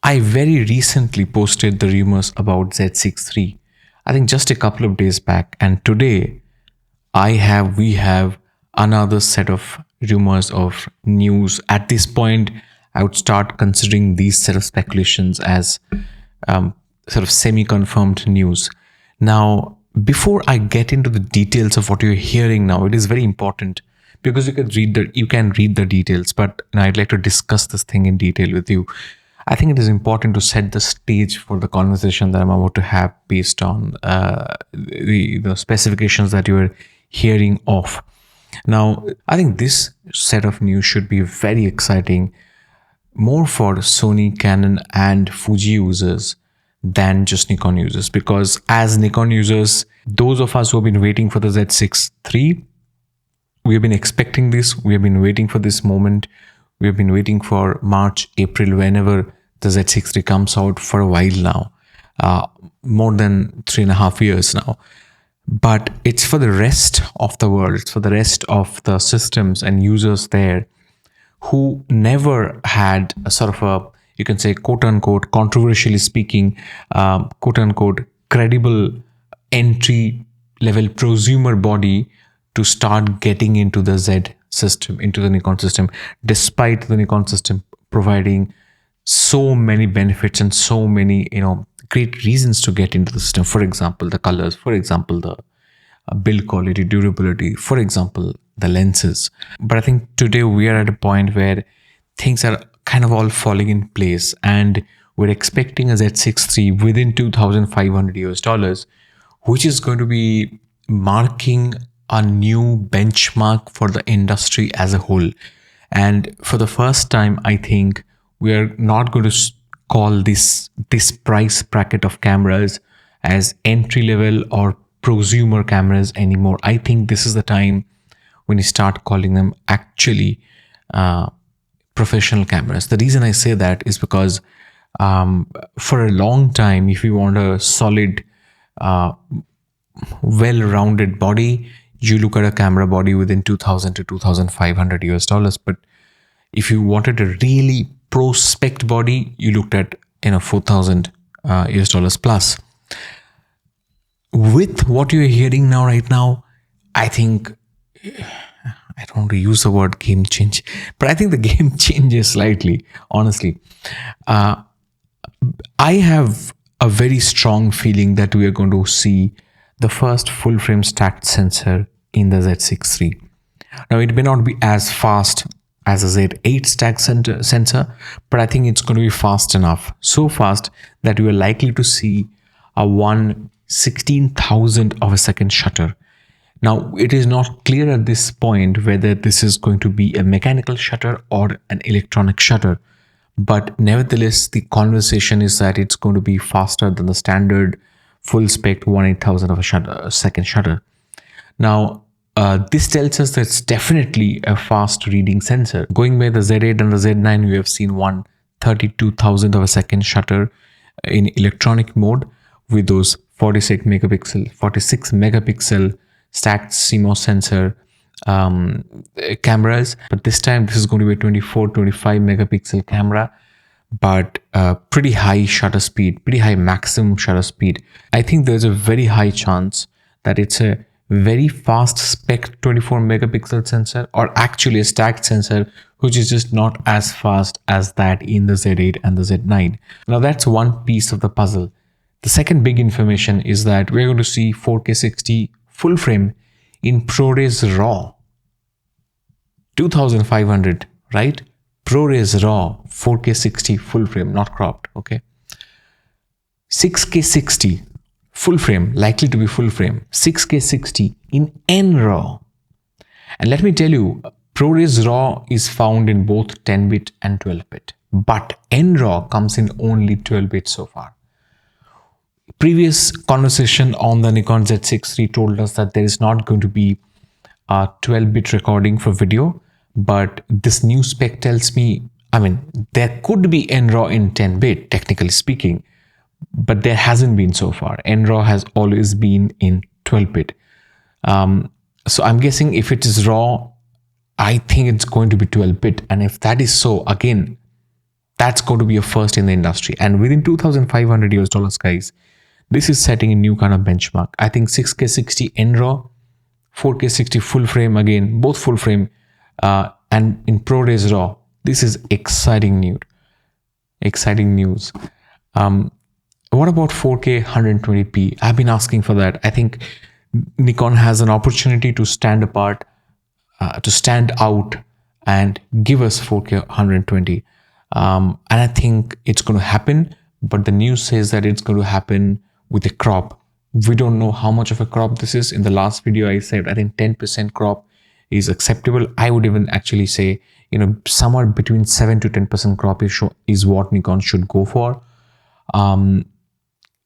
I very recently posted the rumors about Z6III. I think just a couple of days back, and today we have another set of rumors of news. At this point, I would start considering these set of speculations as sort of semi-confirmed news. Now, before I get into the details of what you're hearing now, it is very important because you can read the details, but I'd like to discuss this thing in detail with you. I think it is important to set the stage for the conversation that I'm about to have based on the specifications that you're hearing of. Now, I think this set of news should be very exciting, more for Sony, Canon, and Fuji users than just Nikon users, because as Nikon users, those of us who have been waiting for the Z6III, we have been expecting this. We have been waiting for this moment. We have been waiting for March, April, whenever the Z6III comes out, for a while now, more than 3.5 years now. But it's for the rest of the world, it's for the rest of the systems and users there who never had a sort of a, you can say, quote unquote, controversially speaking, quote unquote, credible entry level prosumer body to start getting into the Z system, into the Nikon system, despite the Nikon system providing so many benefits and so many, great reasons to get into the system. For example, the colors, for example, the build quality, durability, for example, the lenses. But I think today we are at a point where things are kind of all falling in place, and we're expecting a Z6III within $2,500, which is going to be marking a new benchmark for the industry as a whole. And for the first time, I think we are not going to call this price bracket of cameras as entry level or prosumer cameras anymore. I think this is the time when you start calling them actually professional cameras. The reason I say that is because for a long time, if you want a solid, well-rounded body, you look at a camera body within $2,000 to $2,500. But if you wanted a really pro spec body, you looked at $4,000 plus. With what you're hearing right now, I think, I don't want to use the word game change, but I think the game changes slightly, honestly. I have a very strong feeling that we are going to see the first full frame stacked sensor in the Z6III. Now, it may not be as fast as a Z8 stacked sensor, but I think it's going to be fast enough. So fast that we are likely to see a 1/16,000 of a second shutter. Now, it is not clear at this point whether this is going to be a mechanical shutter or an electronic shutter. But nevertheless, the conversation is that it's going to be faster than the standard full spec 1/8,000 of a second shutter. Now, this tells us that it's definitely a fast reading sensor. Going by the Z8 and the Z9, we have seen 1/32,000 of a second shutter in electronic mode with those 46 megapixel stacked CMOS sensor cameras. But this time, this is going to be a 25 megapixel camera, but pretty high shutter speed, pretty high maximum shutter speed. I think there's a very high chance that it's a very fast spec 24 megapixel sensor, or actually a stacked sensor, which is just not as fast as that in the Z8 and the Z9. Now, that's one piece of the puzzle. The second big information is that we're going to see 4K 60 full frame in ProRes RAW. 2,500, right? ProRes RAW, 4K 60 full frame, not cropped, okay? 6K 60 full frame, likely to be full frame. 6K 60 in NRAW. And let me tell you, ProRes RAW is found in both 10-bit and 12-bit. But NRAW comes in only 12-bit so far. Previous conversation on the Nikon Z6III told us that there is not going to be a 12-bit recording for video, but this new spec tells me, there could be NRAW in 10-bit, technically speaking, but there hasn't been so far. NRAW has always been in 12-bit. So I'm guessing if it is RAW, I think it's going to be 12-bit. And if that is so, again, That's going to be a first in the industry. And within 2,500 US dollars, guys, this is setting a new kind of benchmark. I think 6K 60 NRAW, 4K 60 full frame, again, both full frame, and in ProRes RAW. This is exciting news. Exciting news. What about 4K 120p? I've been asking for that. I think Nikon has an opportunity to stand apart, to stand out and give us 4K 120. And I think it's going to happen, but the news says that it's going to happen with a crop. We don't know how much of a crop this is. In the last video, I said I think 10% crop is acceptable. I would even actually say, somewhere between 7 to 10% crop is what Nikon should go for.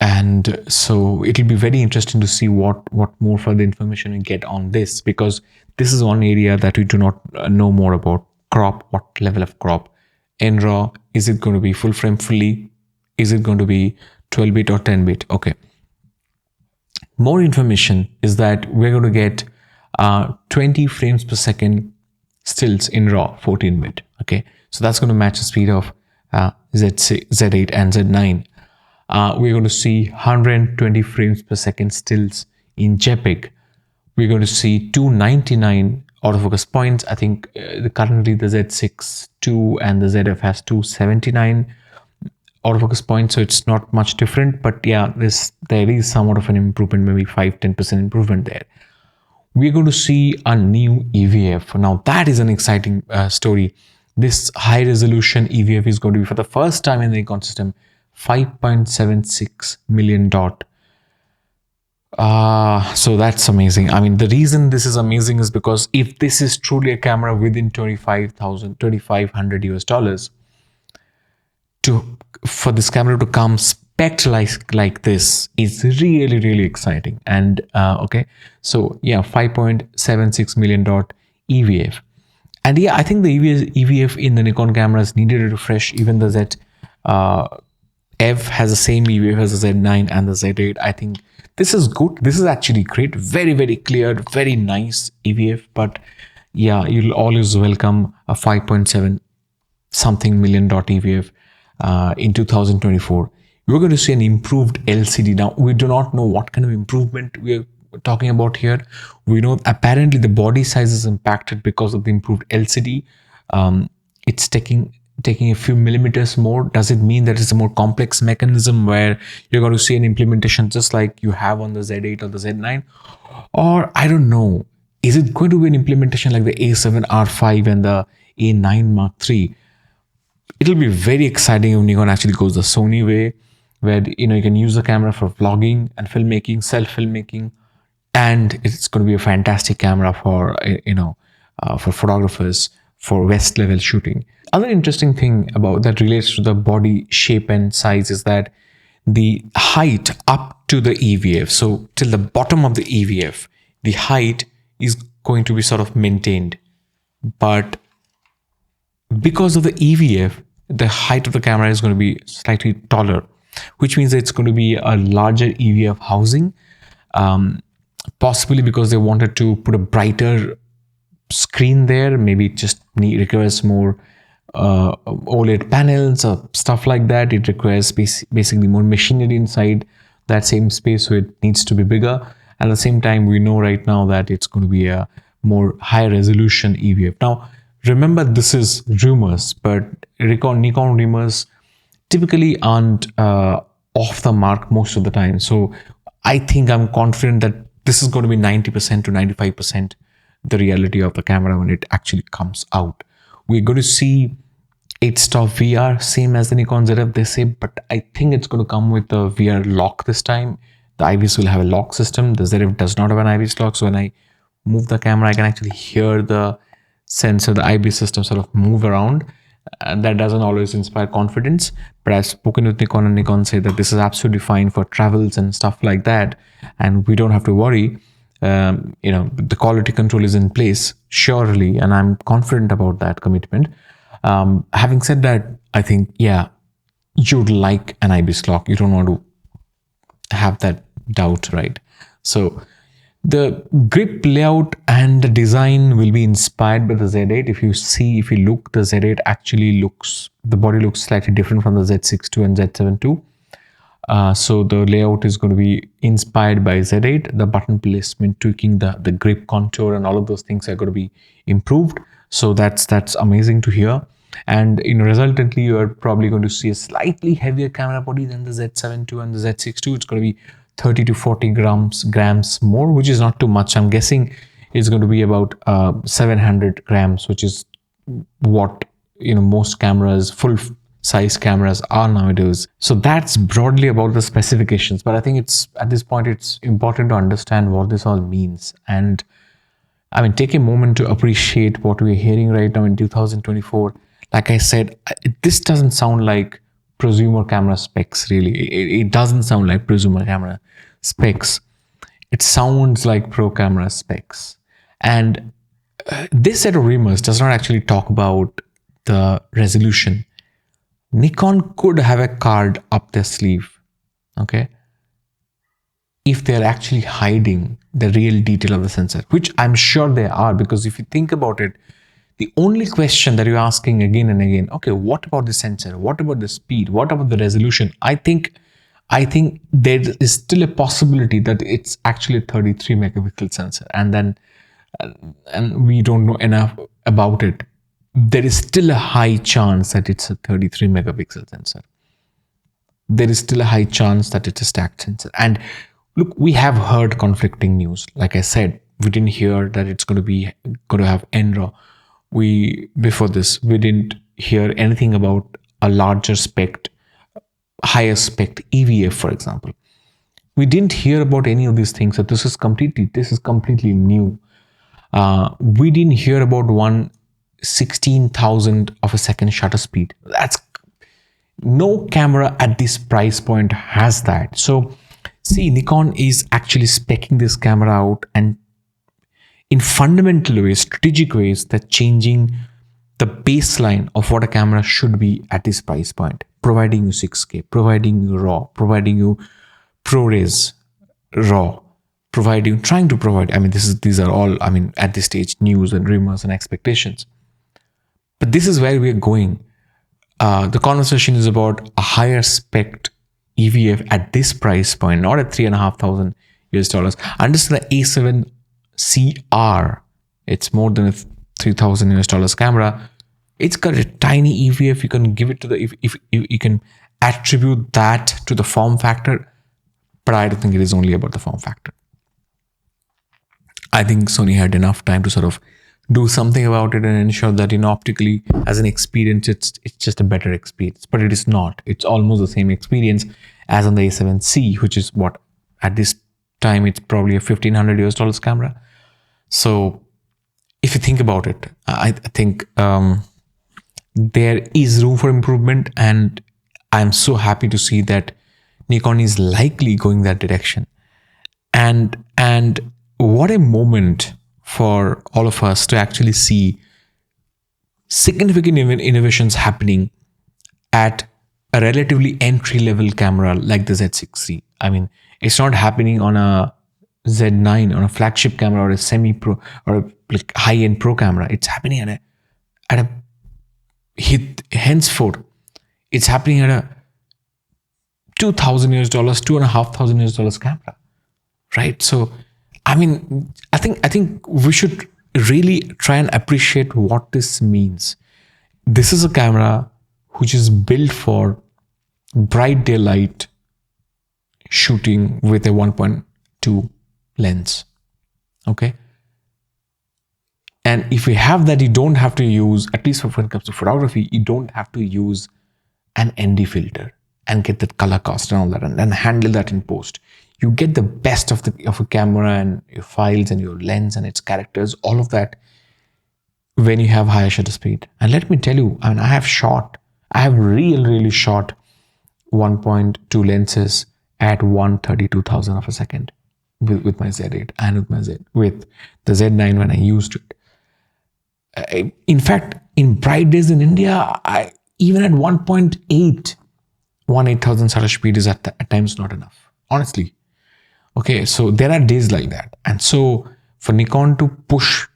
And so it'll be very interesting to see what more further information we get on this, because this is one area that we do not know more about. Crop, what level of crop? NRAW, is it going to be full frame fully? Is it going to be 12-bit or 10-bit? Okay. More information is that we're going to get 20 frames per second stills in RAW 14-bit. Okay, so that's going to match the speed of Z8 and Z9. We're going to see 120 frames per second stills in JPEG. We're going to see 299 autofocus points. I think currently the Z6II and the ZF has 279 autofocus points, so it's not much different, but yeah, there is somewhat of an improvement, maybe 5-10% improvement there. We're going to see a new EVF. Now that is an exciting story. This high resolution EVF is going to be, for the first time in the Nikon system, 5.76 million dot. So that's amazing. I mean, the reason this is amazing is because if this is truly a camera within 2,500 US dollars, for this camera to come spec like this is really exciting. And okay, so yeah, 5.76 million dot EVF. And yeah, I think the EVF in the Nikon cameras needed a refresh. Even the ZF has the same EVF as the Z9 and the Z8. I think this is good. This is actually great. Very clear, very nice EVF. But yeah, you'll always welcome a 5.7 something million dot EVF in 2024. We're going to see an improved LCD. Now, we do not know what kind of improvement we're talking about here. We know apparently the body size is impacted because of the improved LCD. It's taking a few millimeters more. Does it mean that it's a more complex mechanism where you're going to see an implementation just like you have on the Z8 or the Z9? Or I don't know. Is it going to be an implementation like the A7R5 and the A9 Mark III? It'll be very exciting if Nikon actually goes the Sony way, where you can use the camera for vlogging and filmmaking, self-filmmaking, and it's going to be a fantastic camera for for photographers for West level shooting. Other interesting thing about that relates to the body shape and size is that the height up to the EVF, so till the bottom of the EVF, the height is going to be sort of maintained, but because of the EVF, the height of the camera is going to be slightly taller, which means that it's going to be a larger EVF housing, possibly because they wanted to put a brighter screen there. Maybe it just requires more OLED panels or stuff like that. It requires basically more machinery inside that same space, so it needs to be bigger. At the same time, we know right now that it's going to be a more high resolution EVF. Now, remember, this is rumors, but Nikon rumors typically aren't off the mark most of the time. So I think I'm confident that this is going to be 90% to 95% the reality of the camera when it actually comes out. We're going to see 8-stop VR, same as the Nikon ZF, they say, but I think it's going to come with the VR lock this time. The IBIS will have a lock system. The ZF does not have an IBIS lock, so when I move the camera, I can actually hear the sensor, the IBIS system sort of move around, and that doesn't always inspire confidence. But I've spoken with Nikon, and Nikon say that this is absolutely fine for travels and stuff like that, and we don't have to worry. The quality control is in place surely, and I'm confident about that commitment. Having said that, I think you'd like an IBIS lock. You don't want to have that doubt, right? So The grip layout and the design will be inspired by the Z8. If you look, the Z8 actually the body looks slightly different from the Z6II and Z7II. So the layout is going to be inspired by Z8. The button placement, tweaking the grip contour, and all of those things are going to be improved. So that's amazing to hear. And resultantly, you are probably going to see a slightly heavier camera body than the Z7II and the Z6II. It's going to be 30 to 40 grams more, which is not too much. I'm guessing it's going to be about 700 grams, which is what most cameras, full size cameras, are nowadays. So that's broadly about the specifications. But I think at this point it's important to understand what this all means, and I mean, take a moment to appreciate what we're hearing right now in 2024. Like I said, this doesn't sound like prosumer camera specs, really. It doesn't sound like prosumer camera specs. It sounds like pro camera specs. And this set of rumors does not actually talk about the resolution. Nikon could have a card up their sleeve, okay, if they're actually hiding the real detail of the sensor, which I'm sure they are, because if you think about it, the only question that you're asking again and again, okay, what about the sensor? What about the speed? What about the resolution? I think there is still a possibility that it's actually a 33 megapixel sensor, and we don't know enough about it. There is still a high chance that it's a 33 megapixel sensor. There is still a high chance that it's a stacked sensor. And look, we have heard conflicting news. Like I said, we didn't hear that it's going to have NRAW. Before this, we didn't hear anything about a larger spec, higher spec EVF, for example. We didn't hear about any of these things. So this is completely new. We didn't hear about 1/16,000 of a second shutter speed. No camera at this price point has that. So see, Nikon is actually speccing this camera out, and in fundamental ways, strategic ways, they're changing the baseline of what a camera should be at this price point, providing you 6K, providing you RAW, providing you ProRes RAW, trying to provide. I mean, these are all, I mean, at this stage, news and rumors and expectations. But this is where we're going. The conversation is about a higher spec EVF at this price point, not at $3,500 US. Understand the A7CR, it's more than a $3,000 US camera. It's got a tiny EVF. You can give it to if you can attribute that to the form factor, but I don't think it is only about the form factor. I think Sony had enough time to sort of do something about it and ensure that, optically as an experience, it's just a better experience. But it is not. It's almost the same experience as on the A7C, which is what at this time it's probably a $1,500 US camera. So if you think about it, I think there is room for improvement, and I'm so happy to see that Nikon is likely going that direction. And what a moment for all of us to actually see significant innovations happening at a relatively entry-level camera like the Z6III. I mean, it's not happening on a Z9, on a flagship camera, or a semi-pro, or a like high-end pro camera. It's happening henceforth, it's happening at a $2,000 US, $2,500 US camera, right? So, I mean, I think we should really try and appreciate what this means. This is a camera which is built for bright daylight shooting with a 1.2 lens, okay? And if we have that, you don't have to use, at least when it comes to photography, you don't have to use an ND filter and get that color cost and all that, and handle that in post. You get the best of a camera and your files and your lens and its characters, all of that, when you have higher shutter speed. And let me tell you, I mean, I have really shot 1.2 lenses at 132,000 of a second with my Z8 and with the Z9 when I used it. In fact, in bright days in India, even at 1.8,000 shutter speed is at times not enough, honestly. Okay, so there are days like that. And so for Nikon to push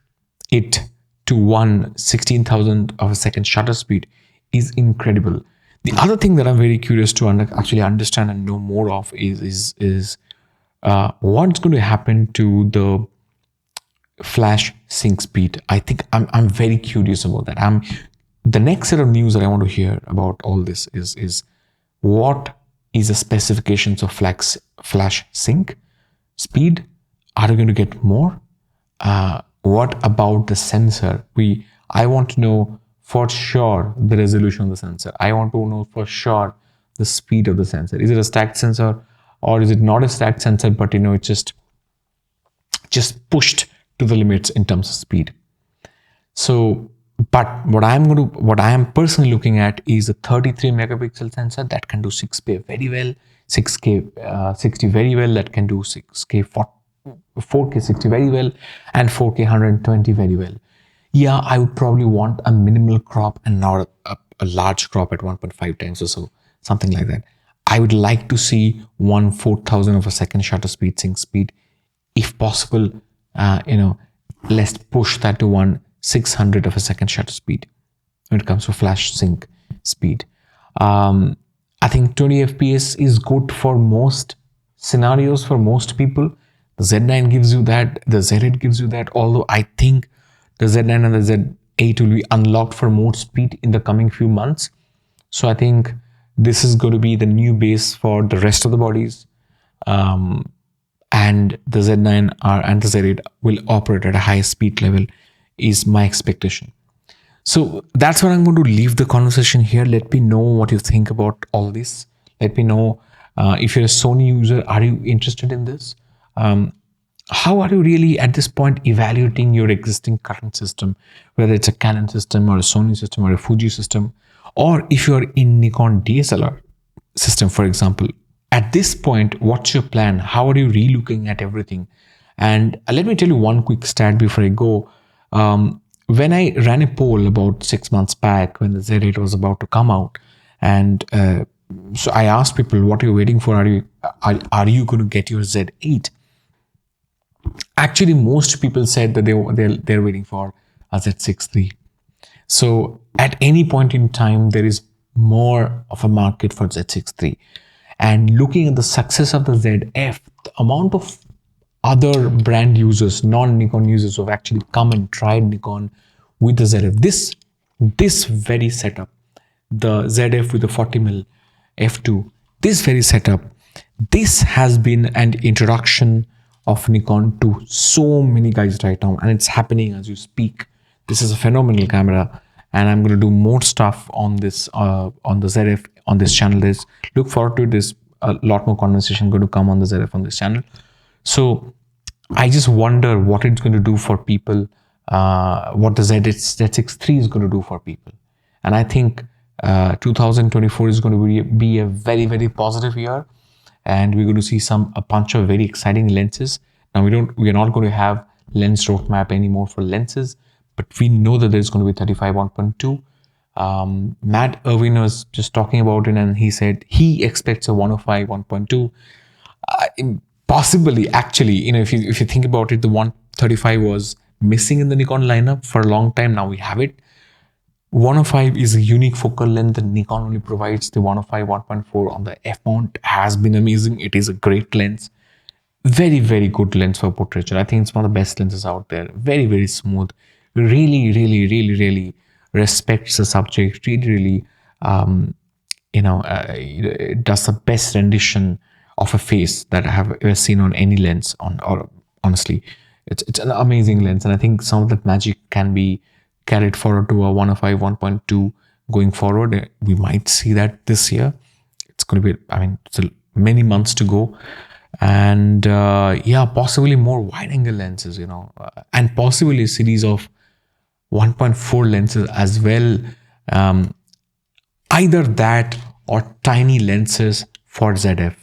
it to 1/16,000 of a second shutter speed is incredible. The other thing that I'm very curious to actually understand and know more of is what's going to happen to the flash sync speed. I think I'm very curious about that. The next set of news that I want to hear about all this is what is the specifications of flash sync speed. Are we going to get more? What about the sensor? I want to know for sure the resolution of the sensor. I want to know for sure the speed of the sensor. Is it a stacked sensor or is it not a stacked sensor, but it's just pushed to the limits in terms of speed? So, but what I am personally looking at is a 33 megapixel sensor that can do 6K very well, 6K 60 very well, that can do 6K 4K 60 very well, and 4K 120 very well. Yeah, I would probably want a minimal crop and not a large crop at 1.5 times or so, something like that. I would like to see 1/4000 of a second shutter speed, sync speed, if possible. Let's push that to 1/600 of a second shutter speed when it comes to flash sync speed. I think 20 FPS is good for most scenarios for most people. The Z9 gives you that, the Z8 gives you that, although I think the Z9 and the Z8 will be unlocked for more speed in the coming few months. So I think this is going to be the new base for the rest of the bodies. And the Z9 and the Z8 will operate at a high speed level is my expectation. So that's where I'm going to leave the conversation here. Let me know what you think about all this. Let me know if you're a Sony user, are you interested in this? How are you really at this point evaluating your existing current system, whether it's a Canon system or a Sony system or a Fuji system, or if you're in Nikon DSLR system, for example? At this point, what's your plan? How are you relooking at everything? And let me tell you one quick stat before I go. When I ran a poll about 6 months back when the Z8 was about to come out, and so I asked people, what are you waiting for? Are you going to get your Z8? Actually, most people said that they're waiting for a Z6III. So at any point in time, there is more of a market for Z6III. And looking at the success of the ZF, the amount of other brand users, non-Nikon users who have actually come and tried Nikon with the ZF, this very setup, the ZF with the 40mm f2, this very setup, this has been an introduction of Nikon to so many guys right now, and it's happening as you speak. This is a phenomenal camera, and I'm going to do more stuff on this on the ZF on this channel. Look forward to this. A lot more conversation going to come on the ZF on this channel. So I just wonder what it's going to do for people, what the Z6III is going to do for people. And I think 2024 is going to be a very, very positive year, and we're going to see a bunch of very exciting lenses. Now we are not going to have lens roadmap anymore for lenses, but we know that there's going to be 35 1.2. Matt Irwin was just talking about it, and he said he expects a 105 1.2. Possibly, actually, if you think about it, the 135 was missing in the Nikon lineup for a long time. Now we have it. 105 is a unique focal length that Nikon only provides. The 105 1.4 on the f mount has been amazing. It is a great lens. Very, very good lens for portraiture. I think it's one of the best lenses out there. Very, very smooth. Really, really, really, really respects the subject. Really, really, it does the best rendition of a face that I have ever seen on any lens. Or honestly, it's an amazing lens, and I think some of that magic can be carried forward to a 105 1.2 going forward. We might see that this year. It's going to be, still many months to go. And possibly more wide angle lenses, and possibly a series of 1.4 lenses as well. Either that or tiny lenses for ZF,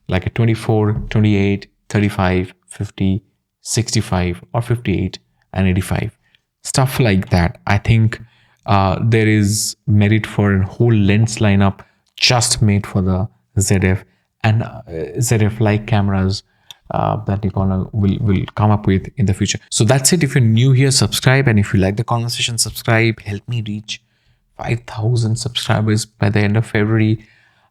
like a 24, 28, 35, 50, 65, or 58 and 85. Stuff like that. I think there is merit for a whole lens lineup just made for the ZF and ZF-like cameras that Nikon will come up with in the future. So that's it. If you're new here, subscribe, and if you like the conversation, subscribe. Help me reach 5,000 subscribers by the end of February.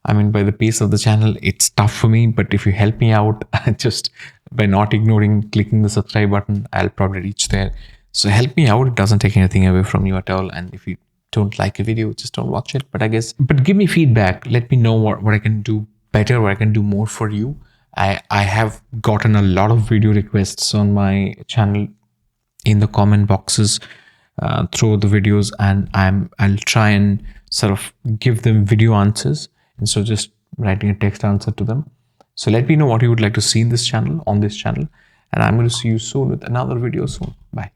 I mean, by the pace of the channel, it's tough for me, but if you help me out just by not ignoring clicking the subscribe button, I'll probably reach there. So help me out. It doesn't take anything away from you at all. And if you don't like a video, just don't watch it. But give me feedback. Let me know what I can do better, what I can do more for you. I have gotten a lot of video requests on my channel in the comment boxes through the videos, and I'll try and sort of give them video answers, and so just writing a text answer to them. So let me know what you would like to see in this channel, on this channel, and I'm going to see you soon with another video soon. Bye.